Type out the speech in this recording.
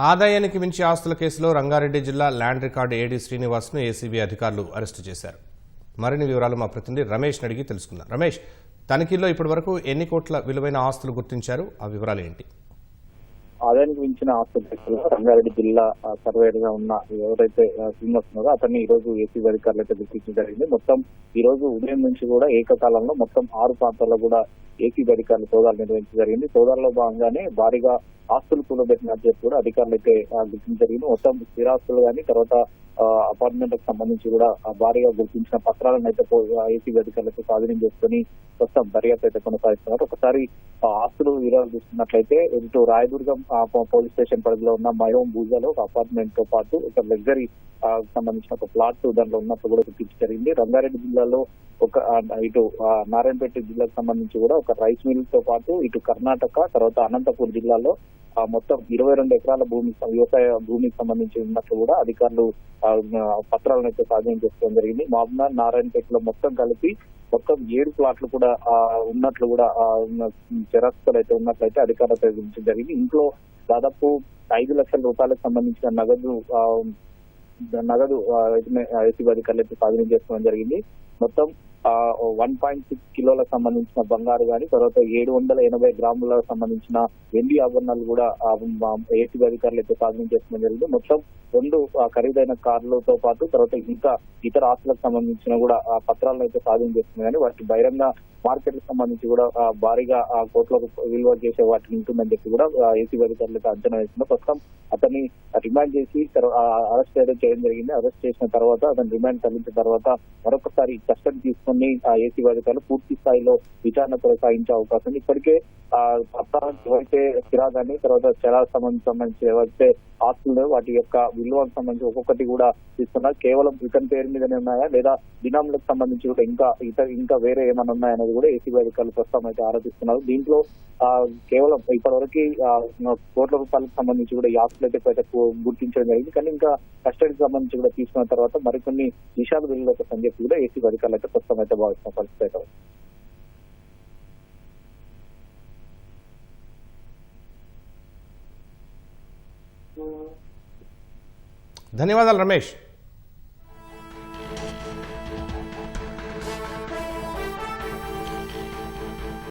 ఆదాయానికి మించి ఆస్తుల కేసులో రంగారెడ్డి జిల్లా ల్యాండ్ రికార్డు ఏడీ శ్రీనివాస్ను ఏసీబీ అధికారులు అరెస్టు చేశారు. మరిన్ని వివరాలు మా ప్రతినిధి రమేష్ అడిగి తెలుసుకుందాం. రమేష్, తనిఖీల్లో ఇప్పటివరకు ఎన్ని కోట్ల విలువైన ఆస్తులు గుర్తించారు? ఆ వివరాలు ఏంటి? ఆదాయానికి మించిన ఆస్తుల కేసులో రంగారెడ్డి జిల్లా సర్వేర్ గా ఉన్న ఎవరైతే శ్రీనివాస్ ఉన్నారో అతన్ని ఈ రోజు ఏసీబీ అధికారులు అయితే గుర్తించడం జరిగింది. మొత్తం ఈ రోజు ఉదయం నుంచి కూడా ఏకకాలంలో మొత్తం 6 ప్రాంతాల్లో కూడా ఏసీబీ అధికారులు సోదాలు నిర్వహించడం జరిగింది. సోదాల్లో భాగంగానే భారీగా ఆస్తులు కూలబెట్టినట్టు చెప్పి కూడా అధికారులు అయితే గుర్తించడం జరిగింది. మొత్తం స్థిరాస్తులు కానీ తర్వాత అపార్ట్మెంట్ కు సంబంధించి కూడా భారీగా గుర్తించిన పత్రాలను అయితే ఏసీబీ అధికారులు అయితే స్వాధీనం చేసుకుని ప్రస్తుతం దర్యాప్తు అయితే కొనసాగిస్తున్నారు. ఒకసారి ఆస్తులు వివరాలు చూస్తున్నట్లయితే ఇటు రాయదుర్గం పోలీస్ స్టేషన్ పరిధిలో ఉన్న మైహోం భూజాలో ఒక అపార్ట్మెంట్ తో పాటు ఒక లగ్జరీ సంబంధించిన ఒక ప్లాట్ దాంట్లో ఉన్నట్లు కూడా గుర్తించడం జరిగింది. రంగారెడ్డి జిల్లాలో ఒక ఇటు నారాయణపేట జిల్లాకు సంబంధించి కూడా ఒక రైస్ మిల్ తో పాటు ఇటు కర్ణాటక తర్వాత అనంతపూర్ జిల్లాలో మొత్తం 22 ఎకరాల వ్యవసాయ భూమికి సంబంధించి ఉన్నట్లు కూడా అధికారులు పత్రాలను అయితే స్వాధీనం చేసుకోవడం జరిగింది. మహబూబ్నగర్ నారాయణపేటలో మొత్తం కలిపి మొత్తం 7 ప్లాట్లు కూడా ఉన్నట్లు కూడా చెరాస్తులు అయితే ఉన్నట్లయితే అధికారులు గుర్తించడం జరిగింది. ఇంట్లో దాదాపు 5 లక్షల రూపాయలకు సంబంధించిన నగదు ఏసీబీ అధికారులు అయితే స్వాధీనం చేసుకోవడం జరిగింది. మొత్తం 1.6 కిలోలకు సంబంధించిన బంగారు కానీ తర్వాత 780 గ్రాములకు సంబంధించిన వెండి ఆభరణాలు కూడా ఏసీబీ అధికారులు అయితే స్వాధీనం చేసుకోవడం జరిగింది. మొత్తం 2 ఖరీదైన కార్లతో పాటు తర్వాత ఇంకా ఇతర ఆస్తులకు సంబంధించిన కూడా పత్రాలను అయితే స్వాధీనం చేస్తుంది. కానీ వాటి బహిరంగ మార్కెట్ కు సంబంధించి కూడా భారీగా కోట్లకు విలువ చేసే వాటిని ఉంటుందని చెప్పి కూడా ఏసీబీ అధికారులు అయితే అంచనా వేస్తున్నారు. ప్రస్తుతం అతన్ని రిమాండ్ చేసి అరెస్ట్ చేయడం జరిగింది. అరెస్ట్ చేసిన తర్వాత అతను రిమాండ్ తరలించిన తర్వాత మరొకసారి కస్టడీ తీసుకుని ఏసీబీ అధికారులు పూర్తి స్థాయిలో విచారణ కొనసాగించే అవకాశం ఉంది. ఇప్పటికే ఎవరైతే స్థిరాదాన్ని తర్వాత చరాలకు సంబంధించి ఎవరైతే ఆస్తులు వాటి యొక్క విలువకు సంబంధించి ఒక్కొక్కటి కూడా తీసుకున్నారు. కేవలం ఇతని పేరు మీదనే ఉన్నాయా లేదా దినాములకు సంబంధించి కూడా ఇంకా వేరే ఏమైనా ఉన్నాయనేది కూడా ఏసీబీ అధికారులు ప్రస్తుతం అయితే ఆరోపిస్తున్నారు. దీంట్లో కేవలం ఇప్పటివరకు కోట్ల రూపాయలకు సంబంధించి కూడా ఈ ఆస్తులు అయితే గుర్తించడం జరిగింది. కానీ ఇంకా కస్టడీకి సంబంధించి కూడా తీసుకున్న తర్వాత మరికొన్ని నిషాద బిల్లులకు అని చెప్పి కూడా ఏసీబీ అధికారులు అయితే ప్రస్తుతం అయితే భావిస్తున్న పరిస్థితి అయితే. ధన్యవాదాలు రమేష్.